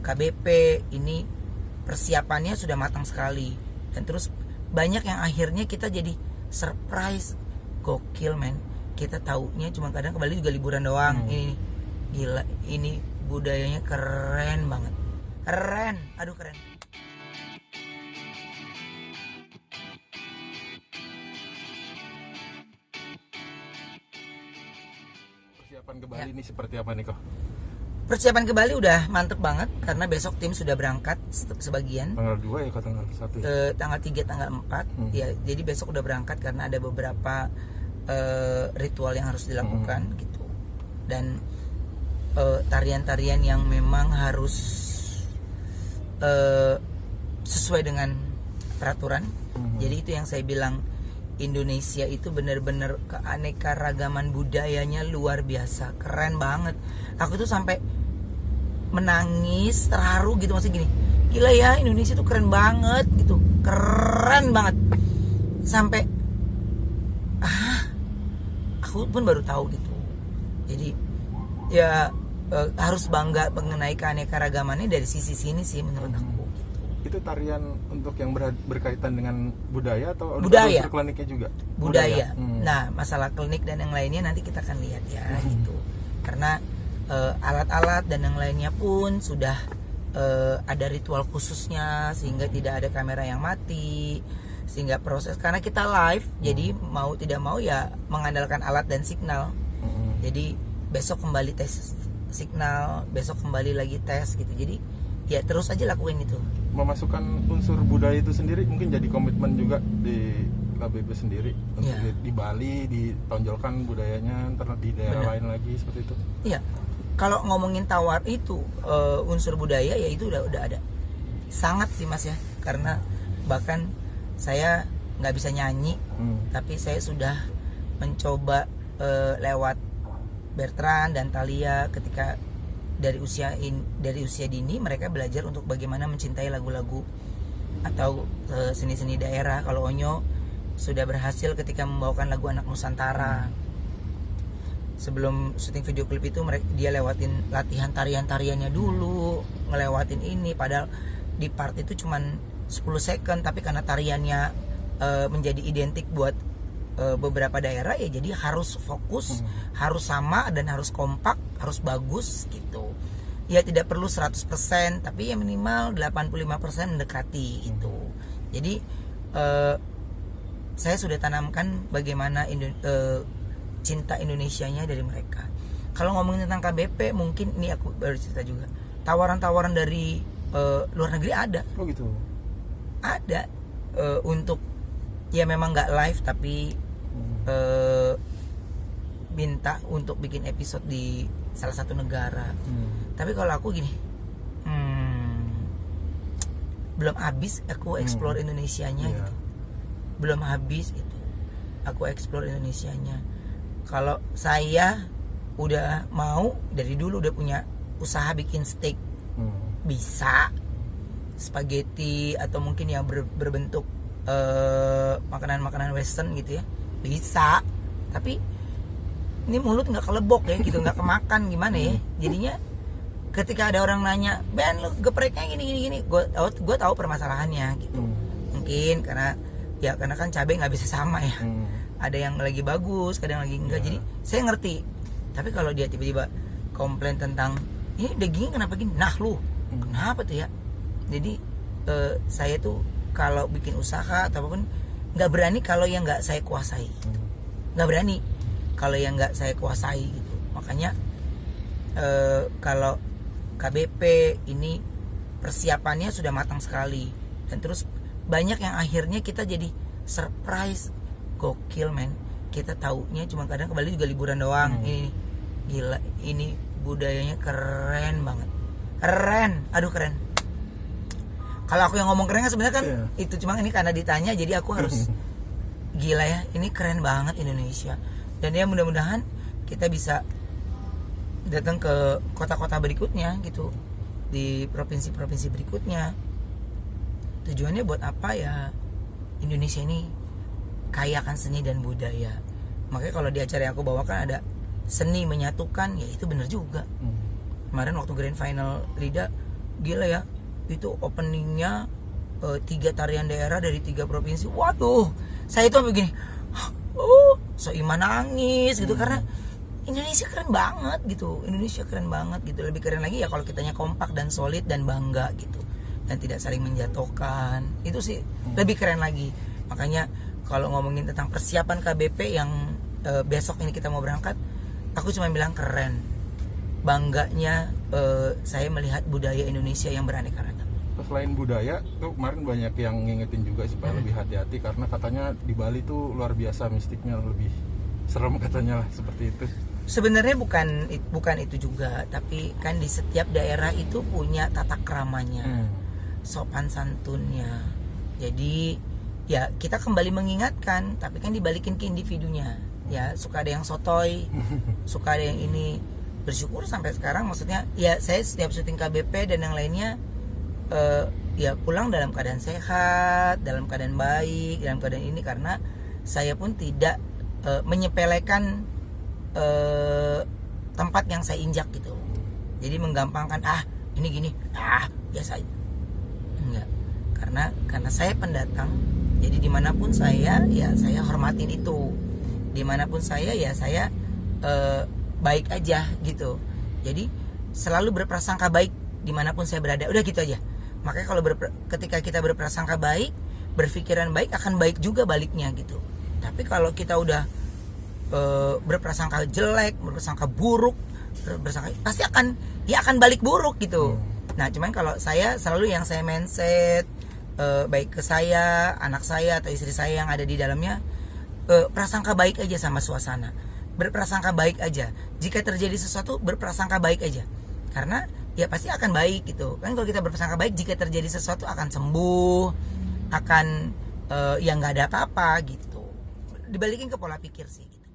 KBP ini persiapannya sudah matang sekali, dan terus banyak yang akhirnya kita jadi surprise. Gokil men, kita taunya cuma kadang ke Bali juga liburan doang. Ini gila, ini budayanya keren banget, keren, aduh keren. Persiapan ke Bali ini seperti apa nih kok? Persiapan ke Bali udah mantep banget karena besok tim sudah berangkat sebagian. Tanggal 2 ya, tanggal 1 ya? Tanggal 3, tanggal 4 ya, jadi besok udah berangkat karena ada beberapa ritual yang harus dilakukan gitu, dan tarian-tarian yang memang harus sesuai dengan peraturan. Jadi itu yang saya bilang, Indonesia itu benar-benar keanekaragaman budayanya luar biasa, keren banget. Aku tuh sampai menangis, terharu gitu, masih gini, gila ya, Indonesia tuh keren banget gitu, keren banget. Sampai aku pun baru tahu gitu. Jadi ya harus bangga mengenai keanekaragamannya dari sisi sini sih menurut aku gitu. Itu tarian untuk yang berkaitan dengan budaya atau budaya, unsur kliniknya juga? Budaya. Nah, masalah klinik dan yang lainnya nanti kita akan lihat ya gitu. Karena alat-alat dan yang lainnya pun sudah ada ritual khususnya sehingga tidak ada kamera yang mati, sehingga proses, karena kita live jadi mau tidak mau ya mengandalkan alat dan signal. Jadi besok kembali tes signal, besok kembali lagi tes gitu. Jadi ya terus aja lakuin itu. Memasukkan unsur budaya itu sendiri mungkin jadi komitmen juga di KBP sendiri untuk di Bali ditonjolkan budayanya, ntar di daerah lain lagi seperti itu. Iya. Kalau ngomongin tawar itu unsur budaya ya itu udah ada. Sangat sih Mas ya, karena bahkan saya nggak bisa nyanyi, tapi saya sudah mencoba lewat Bertrand dan Thalia ketika dari usia dini mereka belajar untuk bagaimana mencintai lagu-lagu atau seni-seni daerah. Kalau Onyo sudah berhasil ketika membawakan lagu Anak Nusantara. Sebelum syuting video klip itu dia lewatin latihan tarian-tariannya dulu, ngelewatin ini, padahal di part itu cuman 10 second, tapi karena tariannya menjadi identik buat beberapa daerah ya, jadi harus fokus, harus sama dan harus kompak, harus bagus gitu. Ya tidak perlu 100%, tapi ya minimal 85% mendekati itu. Jadi saya sudah tanamkan bagaimana cinta Indonesianya dari mereka. Kalau ngomongin tentang KBP, mungkin ini aku baru cerita juga. Tawaran-tawaran dari luar negeri ada. Oh gitu. Ada untuk ya memang nggak live tapi minta untuk bikin episode di salah satu negara. Tapi kalau aku gini, belum habis aku explore Indonesianya gitu. Belum habis itu aku explore Indonesianya. Kalau saya udah mau dari dulu udah punya usaha bikin steak, bisa spaghetti atau mungkin yang berbentuk makanan-makanan western gitu ya, bisa. Tapi ini mulut nggak kelebok ya gitu, nggak kemakan gimana ya. Jadinya ketika ada orang nanya, Ben lu gepreknya gini, gue tahu permasalahannya gitu. Mungkin karena kan cabai nggak bisa sama ya. Ada yang lagi bagus, kadang lagi enggak. Jadi saya ngerti. Tapi kalau dia tiba-tiba komplain tentang ini dagingnya kenapa gini, nah lu kenapa tuh ya. Jadi saya tuh kalau bikin usaha atau apapun nggak berani kalau yang nggak saya kuasai, nggak berani kalau yang nggak saya kuasai gitu. Makanya kalau KBP ini persiapannya sudah matang sekali, dan terus banyak yang akhirnya kita jadi surprise. Gokil men, kita taunya cuma kadang ke Bali juga liburan doang. Ini gila, ini budayanya keren banget, keren, aduh keren. Kalau aku yang ngomong keren kan sebenarnya kan itu cuma ini karena ditanya jadi aku harus gila ya, ini keren banget Indonesia. Dan ya mudah-mudahan kita bisa datang ke kota-kota berikutnya gitu, di provinsi-provinsi berikutnya. Tujuannya buat apa ya, Indonesia ini kaya akan seni dan budaya. Makanya kalau di acara yang aku bawakan ada seni menyatukan, ya itu bener juga. Kemarin waktu grand final Rida gila ya, itu openingnya 3 tarian daerah dari 3 provinsi. Waduh, saya itu sampai gini, Soimah nangis gitu, karena Indonesia keren banget gitu. Indonesia keren banget gitu. Lebih keren lagi ya kalau kitanya kompak dan solid dan bangga gitu, dan tidak saling menjatuhkan. Itu sih lebih keren lagi. Makanya kalau ngomongin tentang persiapan KBP yang besok ini kita mau berangkat, aku cuma bilang keren. Bangganya saya melihat budaya Indonesia yang beraneka ragam. Selain budaya tuh kemarin banyak yang ngingetin juga supaya lebih hati-hati, karena katanya di Bali tuh luar biasa mistiknya, lebih serem katanya lah, seperti itu. Sebenarnya bukan itu juga, tapi kan di setiap daerah itu punya tata keramanya, sopan santunnya. Jadi ya kita kembali mengingatkan, tapi kan dibalikin ke individunya. Ya suka ada yang sotoy, suka ada yang ini. Bersyukur sampai sekarang, maksudnya ya saya setiap syuting KBP dan yang lainnya ya pulang dalam keadaan sehat, dalam keadaan baik, dalam keadaan ini, karena saya pun tidak menyepelekan tempat yang saya injak gitu. Jadi menggampangkan, ini gini, biasa aja. Enggak, karena saya pendatang. Jadi dimanapun saya, ya saya hormatin itu. Dimanapun saya, ya saya baik aja gitu. Jadi selalu berprasangka baik dimanapun saya berada. Udah gitu aja. Makanya kalau ketika kita berprasangka baik, berpikiran baik, akan baik juga baliknya gitu. Tapi kalau kita udah berprasangka jelek, berprasangka buruk, pasti akan balik buruk gitu. Nah cuman kalau saya selalu yang saya mindset, baik ke saya, anak saya atau istri saya yang ada di dalamnya, prasangka baik aja sama suasana, berprasangka baik aja. Jika terjadi sesuatu, berprasangka baik aja, karena ya pasti akan baik gitu kan. Kalau kita berprasangka baik, jika terjadi sesuatu akan sembuh, akan ya nggak ada apa-apa gitu. Dibalikin ke pola pikir sih gitu.